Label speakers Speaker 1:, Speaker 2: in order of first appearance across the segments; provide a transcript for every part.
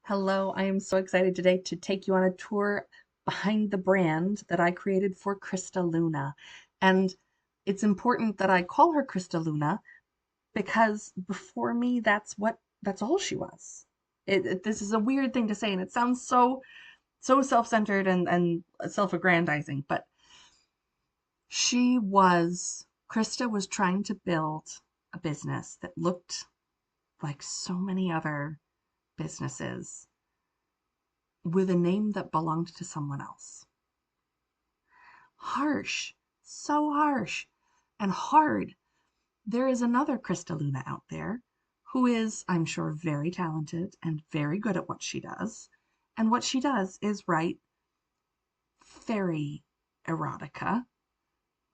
Speaker 1: Hello, I am so excited today to take you on a tour behind the brand that I created for Krista Luna. And it's important that I call her Krista Luna because before me, that's all she was. This is a weird thing to say, and it sounds so self-centered and self-aggrandizing, but Krista was trying to build a business that looked like so many other businesses with a name that belonged to someone else. Harsh, so harsh and hard. There is another Krista Luna out there who is, I'm sure, very talented and very good at what she does. And what she does is write fairy erotica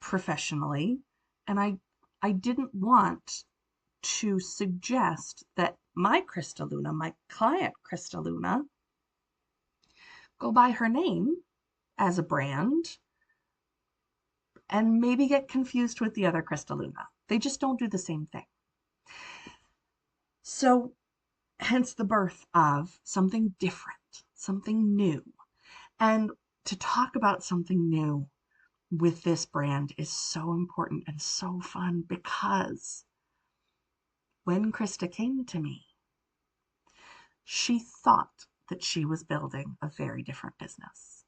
Speaker 1: professionally. And I didn't want to suggest that my Krista Luna, my client Krista Luna, go by her name as a brand and maybe get confused with the other Krista Luna. They just don't do the same thing. So, hence the birth of something different, something new. And to talk about something new with this brand is so important and so fun because when Krista came to me, she thought that she was building a very different business.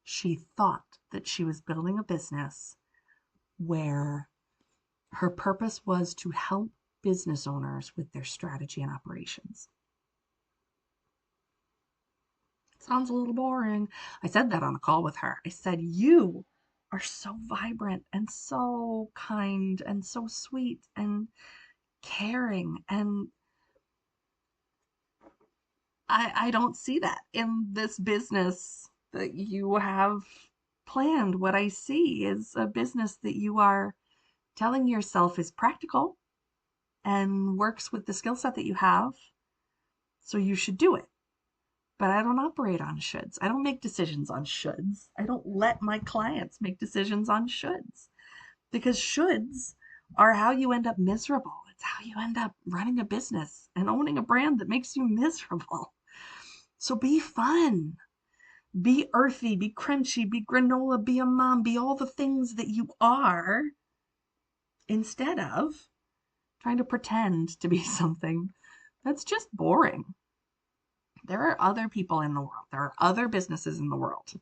Speaker 1: She thought that she was building a business where her purpose was to help business owners with their strategy and operations. Sounds a little boring. I said that on a call with her. I said, "You are so vibrant and so kind and so sweet and caring. And I don't see that in this business that you have planned. What I see is a business that you are telling yourself is practical and works with the skill set that you have. So you should do it. But I don't operate on shoulds. I don't make decisions on shoulds. I don't let my clients make decisions on shoulds because shoulds are how you end up miserable. It's how you end up running a business and owning a brand that makes you miserable. So be fun, be earthy, be crunchy, be granola, be a mom, be all the things that you are instead of trying to pretend to be something that's just boring. There are other people in the world. There are other businesses in the world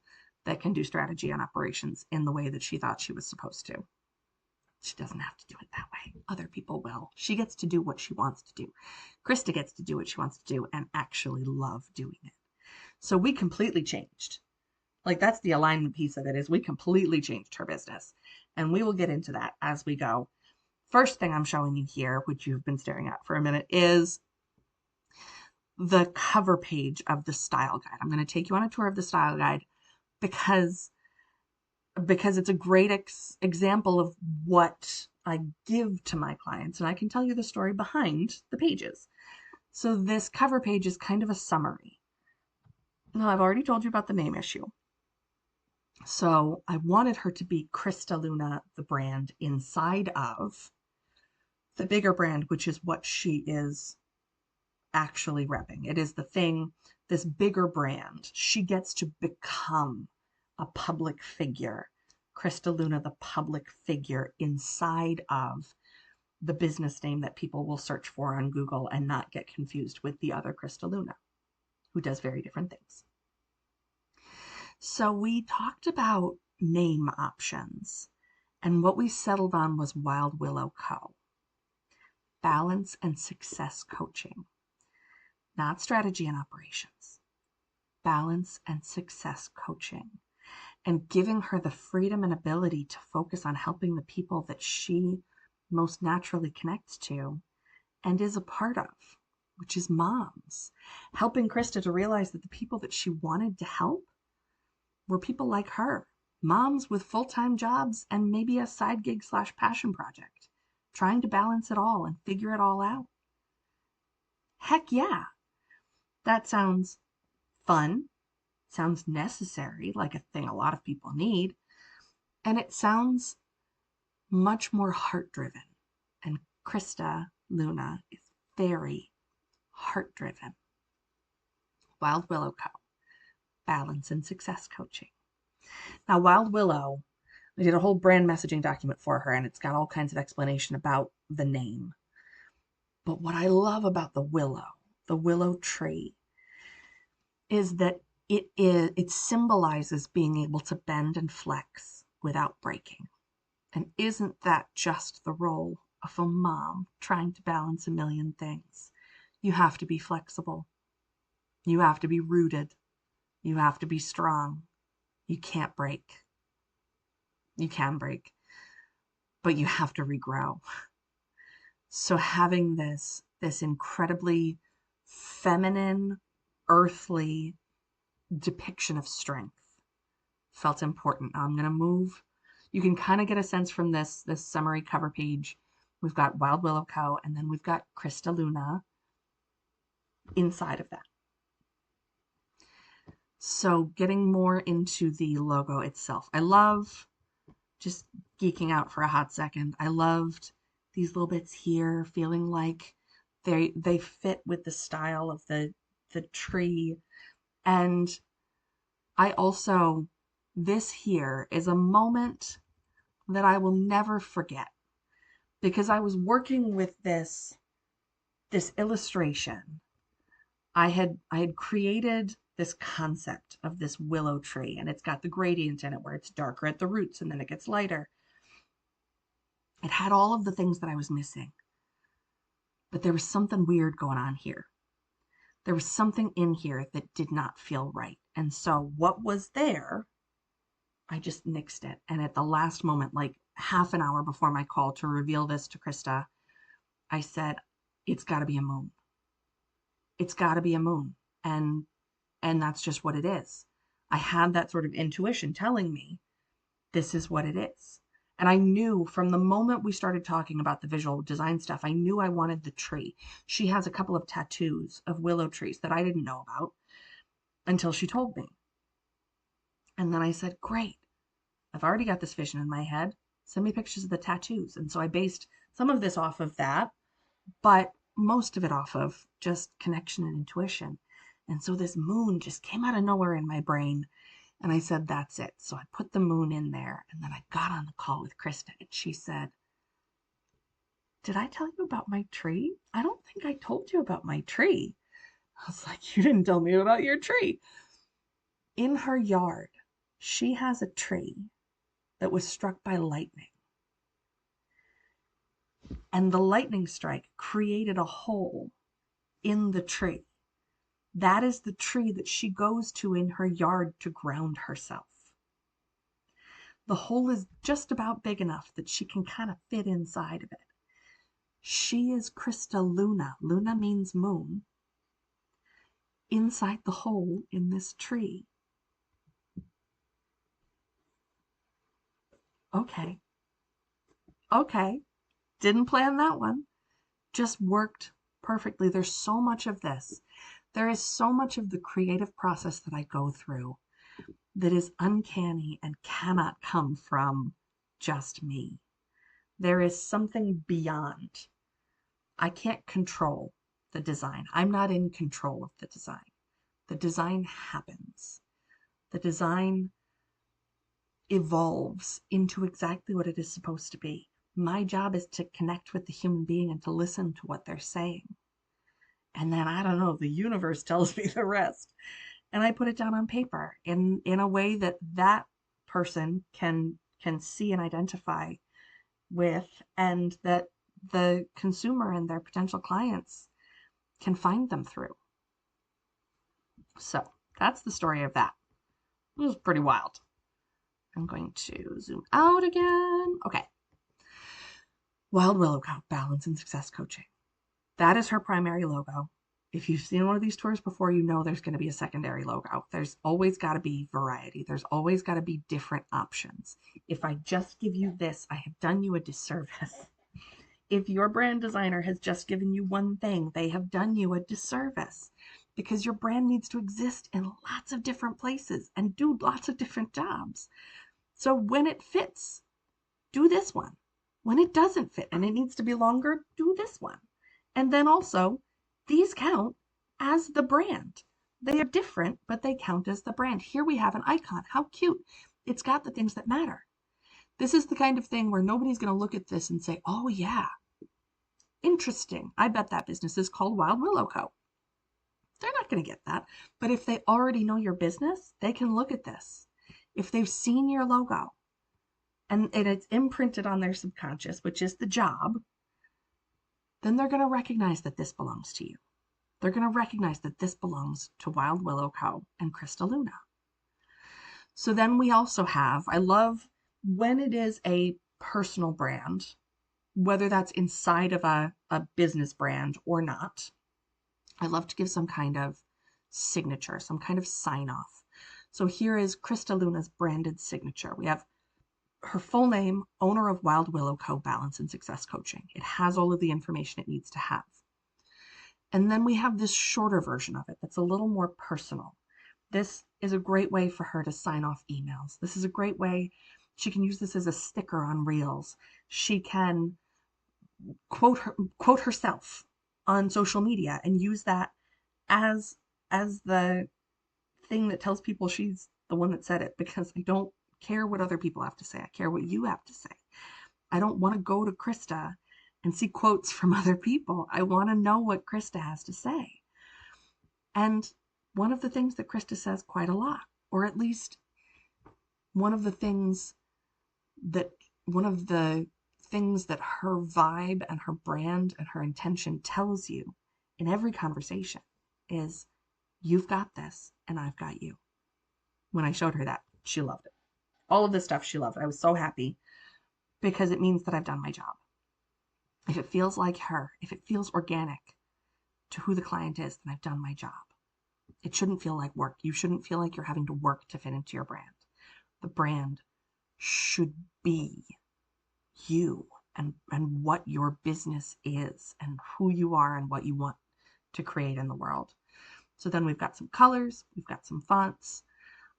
Speaker 1: that can do strategy and operations in the way that she thought she was supposed to. She doesn't have to do it that way. Other people will. She gets to do what she wants to do. Krista gets to do what she wants to do and actually love doing it. So we completely changed. Like that's the alignment piece of it is we completely changed her business. And we will get into that as we go. First thing I'm showing you here, which you've been staring at for a minute, is the cover page of the style guide. I'm going to take you on a tour of the style guide because it's a great example of what I give to my clients, and I can tell you the story behind the pages. So this cover page is kind of a summary. Now, I've already told you about the name issue. So I wanted her to be Krista Luna, the brand, inside of the bigger brand, which is what she is actually repping. It is the thing, this bigger brand. She gets to become a public figure. Krista Luna, the public figure inside of the business name that people will search for on Google and not get confused with the other Krista Luna, who does very different things. So we talked about name options, and what we settled on was Wild Willow Co. Balance and success coaching. Not strategy and operations, balance and success coaching, and giving her the freedom and ability to focus on helping the people that she most naturally connects to and is a part of, which is moms. Helping Krista to realize that the people that she wanted to help were people like her, moms with full-time jobs and maybe a side gig / passion project, trying to balance it all and figure it all out. Heck yeah. That sounds fun, sounds necessary, like a thing a lot of people need, and it sounds much more heart-driven. And Krista Luna is very heart-driven. Wild Willow Co. Balance and Success Coaching. Now, Wild Willow, I did a whole brand messaging document for her, and it's got all kinds of explanation about the name. But what I love about the willow tree, is that it symbolizes being able to bend and flex without breaking. And isn't that just the role of a mom trying to balance a million things? You have to be flexible. You have to be rooted. You have to be strong. You can't break. You can break, but you have to regrow. So having this incredibly feminine, earthly depiction of strength felt important. Now I'm going to move. You can kind of get a sense from this summary cover page. We've got Wild Willow Co. and then we've got Krista Luna inside of that. So getting more into the logo itself. I love, just geeking out for a hot second, I loved these little bits here, feeling like they fit with the style of the tree. And I also, this here is a moment that I will never forget, because I was working with this illustration. I had created this concept of this willow tree, and it's got the gradient in it where it's darker at the roots and then it gets lighter. It had all of the things that I was missing, but there was something weird going on here. There was something in here that did not feel right. And so what was there, I just nixed it. And at the last moment, like half an hour before my call to reveal this to Krista, I said, it's got to be a moon. It's got to be a moon. And that's just what it is. I had that sort of intuition telling me this is what it is. And I knew from the moment we started talking about the visual design stuff, I knew I wanted the tree. She has a couple of tattoos of willow trees that I didn't know about until she told me. And then I said, great, I've already got this vision in my head. Send me pictures of the tattoos. And so I based some of this off of that, but most of it off of just connection and intuition. And so this moon just came out of nowhere in my brain. And I said, that's it. So I put the moon in there. And then I got on the call with Krista and she said, did I tell you about my tree? I don't think I told you about my tree. I was like, you didn't tell me about your tree. In her yard, she has a tree that was struck by lightning. And the lightning strike created a hole in the tree. That is the tree that she goes to in her yard to ground herself. The hole is just about big enough that she can kind of fit inside of it. She is Krista Luna. Luna means moon. Inside the hole in this tree. Okay. Didn't plan that one. Just worked perfectly. There's so much of this. There is so much of the creative process that I go through that is uncanny and cannot come from just me. There is something beyond. I can't control the design. I'm not in control of the design. The design happens. The design evolves into exactly what it is supposed to be. My job is to connect with the human being and to listen to what they're saying. And then, I don't know, the universe tells me the rest. And I put it down on paper in a way that that person can see and identify with, and that the consumer and their potential clients can find them through. So that's the story of that. It was pretty wild. I'm going to zoom out again. Okay. Wild Willow Co. Balance and Success Coaching. That is her primary logo. If you've seen one of these tours before, you know there's going to be a secondary logo. There's always got to be variety. There's always got to be different options. If I just give you this, I have done you a disservice. If your brand designer has just given you one thing, they have done you a disservice, because your brand needs to exist in lots of different places and do lots of different jobs. So when it fits, do this one. When it doesn't fit and it needs to be longer, do this one. And then also, these count as the brand. They are different, but they count as the brand. Here we have an icon. How cute. It's got the things that matter. This is the kind of thing where nobody's going to look at this and say, oh yeah, interesting. I bet that business is called Wild Willow Co. They're not going to get that. But if they already know your business, they can look at this. If they've seen your logo and it's imprinted on their subconscious, which is the job, then they're going to recognize that this belongs to you. They're going to recognize that this belongs to Wild Willow Co. and Krista Luna. So then we also have, I love when it is a personal brand, whether that's inside of a business brand or not, I love to give some kind of signature, some kind of sign off. So here is Krista Luna's branded signature. We have her full name, owner of Wild Willow Co. Balance and Success Coaching. It has all of the information it needs to have. And then we have this shorter version of it that's a little more personal. This is a great way for her to sign off emails. This is a great way. She can use this as a sticker on Reels. She can quote herself on social media and use that as the thing that tells people she's the one that said it, because I don't care what other people have to say. I care what you have to say. I don't want to go to Krista and see quotes from other people. I want to know what Krista has to say. And one of the things that Krista says quite a lot, or at least one of the things that her vibe and her brand and her intention tells you in every conversation is, you've got this and I've got you. When I showed her that, she loved it. All of this stuff she loved. I was so happy because it means that I've done my job. If it feels like her, if it feels organic to who the client is, then I've done my job. It shouldn't feel like work. You shouldn't feel like you're having to work to fit into your brand. The brand should be you and what your business is and who you are and what you want to create in the world. So then we've got some colors, we've got some fonts.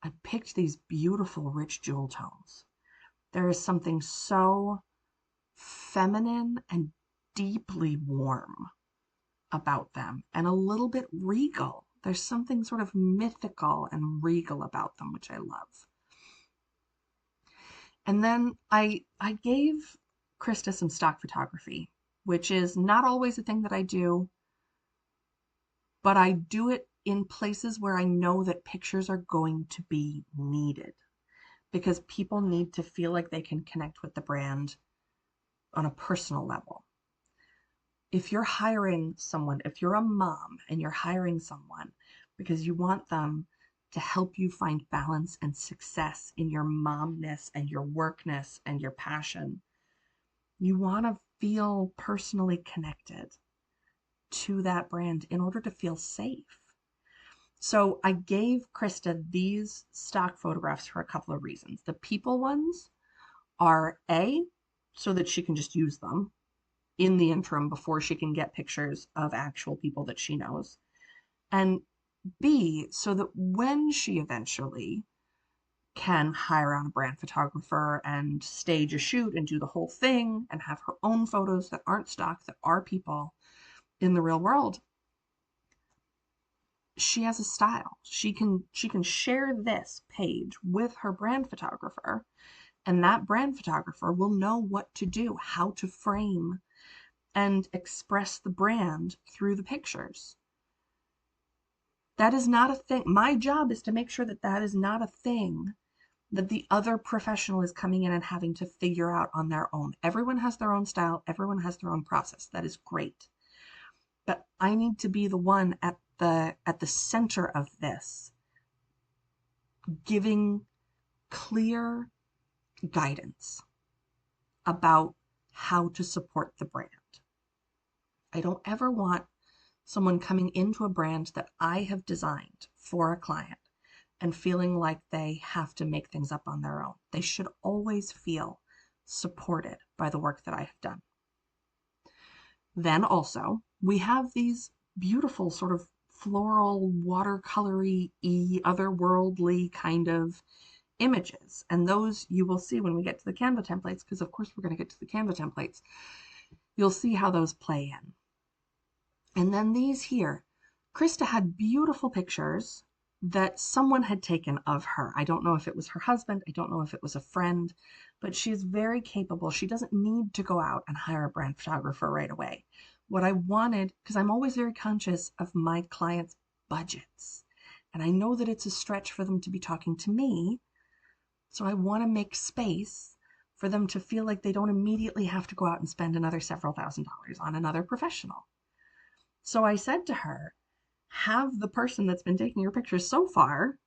Speaker 1: I picked these beautiful rich jewel tones. There is something so feminine and deeply warm about them and a little bit regal. There's something sort of mythical and regal about them, which I love. And then I gave Krista some stock photography, which is not always a thing that I do, but I do it in places where I know that pictures are going to be needed, because people need to feel like they can connect with the brand on a personal level. If you're hiring someone, if you're a mom and you're hiring someone because you want them to help you find balance and success in your momness and your workness and your passion, you want to feel personally connected to that brand in order to feel safe. So I gave Krista these stock photographs for a couple of reasons. The people ones are A, so that she can just use them in the interim before she can get pictures of actual people that she knows. And B, so that when she eventually can hire on a brand photographer and stage a shoot and do the whole thing and have her own photos that aren't stock, that are people in the real world, she has a style. She can share this page with her brand photographer, and that brand photographer will know what to do, how to frame and express the brand through the pictures. That is not a thing. My job is to make sure that that is not a thing that the other professional is coming in and having to figure out on their own. Everyone has their own style. Everyone has their own process. That is great. But I need to be the one at the center of this, giving clear guidance about how to support the brand. I don't ever want someone coming into a brand that I have designed for a client and feeling like they have to make things up on their own. They should always feel supported by the work that I have done. Then also, we have these beautiful sort of floral, watercolory-y, otherworldly kind of images. And those you will see when we get to the Canva templates, because of course we're going to get to the Canva templates. You'll see how those play in. And then these here, Krista had beautiful pictures that someone had taken of her. I don't know if it was her husband, I don't know if it was a friend, but she is very capable. She doesn't need to go out and hire a brand photographer right away. What I wanted, because I'm always very conscious of my clients' budgets, and I know that it's a stretch for them to be talking to me, so I want to make space for them to feel like they don't immediately have to go out and spend another several $1,000s on another professional. So I said to her, have the person that's been taking your pictures so far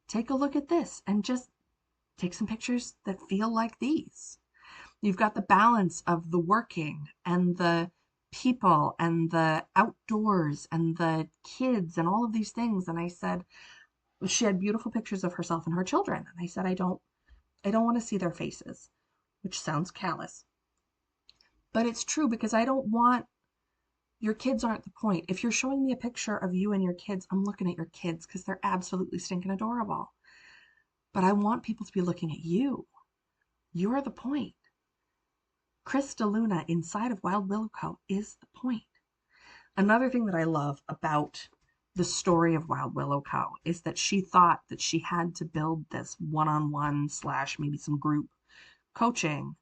Speaker 1: take a look at this and just take some pictures that feel like these. You've got the balance of the working and the people and the outdoors and the kids and all of these things. And I said, she had beautiful pictures of herself and her children. And I said, I don't want to see their faces, which sounds callous, but it's true, because I don't want, your kids aren't the point. If you're showing me a picture of you and your kids, I'm looking at your kids because they're absolutely stinking adorable. But I want people to be looking at you. You're the point. Krista Luna inside of Wild Willow Co is the point. Another thing that I love about the story of Wild Willow Co is that she thought that she had to build this one-on-one / maybe some group coaching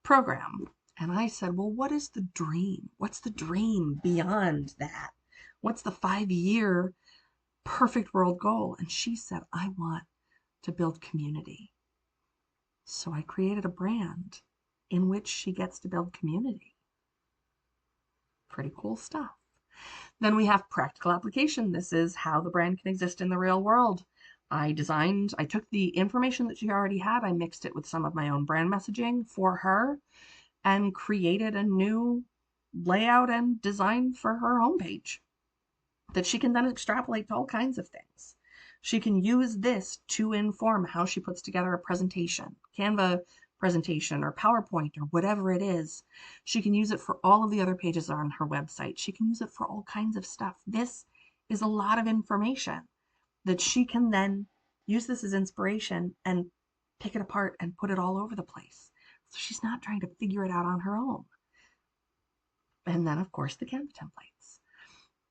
Speaker 1: program. And I said, well, what is the dream? What's the dream beyond that? What's the 5-year perfect world goal? And she said, I want to build community. So I created a brand in which she gets to build community. Pretty cool stuff. Then we have practical application. This is how the brand can exist in the real world. I took the information that she already had, I mixed it with some of my own brand messaging for her, and created a new layout and design for her homepage that she can then extrapolate to all kinds of things. She can use this to inform how she puts together a presentation, Canva presentation or PowerPoint or whatever it is. She can use it for all of the other pages on her website. She can use it for all kinds of stuff. This is a lot of information that she can then use this as inspiration and pick it apart and put it all over the place. So she's not trying to figure it out on her own. And then, of course, the Canva templates,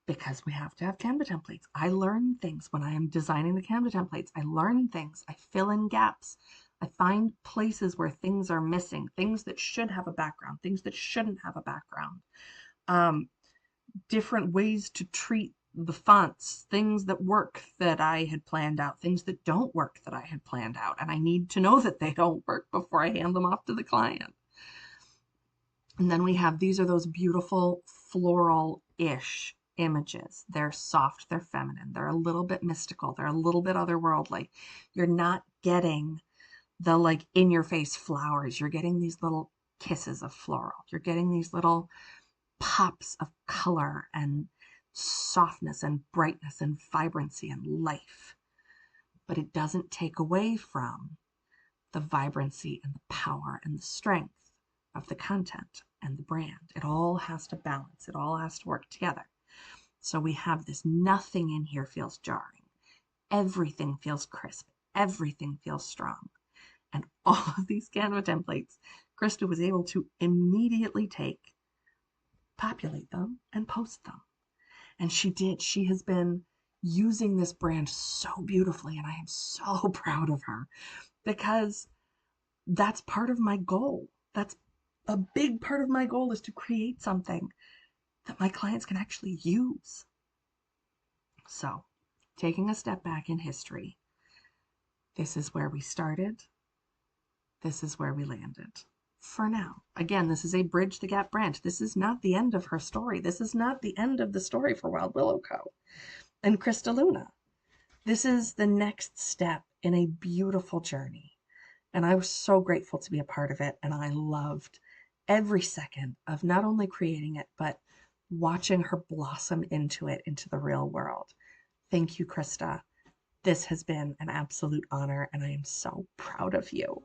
Speaker 1: because we have to have Canva templates. I learn things when I am designing the Canva templates. I learn things. I fill in gaps. I find places where things are missing, things that should have a background, things that shouldn't have a background, different ways to treat the fonts, things that work that I had planned out, things that don't work that I had planned out. And I need to know that they don't work before I hand them off to the client. And then we have, these are those beautiful floral-ish images. They're soft, they're feminine, they're a little bit mystical, they're a little bit otherworldly. You're not getting the like in your face flowers. You're getting these little kisses of floral. You're getting these little pops of color and softness and brightness and vibrancy and life. But it doesn't take away from the vibrancy and the power and the strength of the content and the brand. It all has to balance. It all has to work together. So we have this, nothing in here feels jarring. Everything feels crisp. Everything feels strong. And all of these Canva templates, Krista was able to immediately take, populate them, and post them. And she did. She has been using this brand so beautifully, and I am so proud of her, because that's part of my goal. That's a big part of my goal, is to create something that my clients can actually use. So, taking a step back in history, this is where we started. This is where we landed. For now. Again, this is a Bridge the Gap brand. This is not the end of her story. This is not the end of the story for Wild Willow Co. and Krista Luna. This is the next step in a beautiful journey. And I was so grateful to be a part of it. And I loved every second of not only creating it, but watching her blossom into it, into the real world. Thank you, Krista. This has been an absolute honor, and I am so proud of you.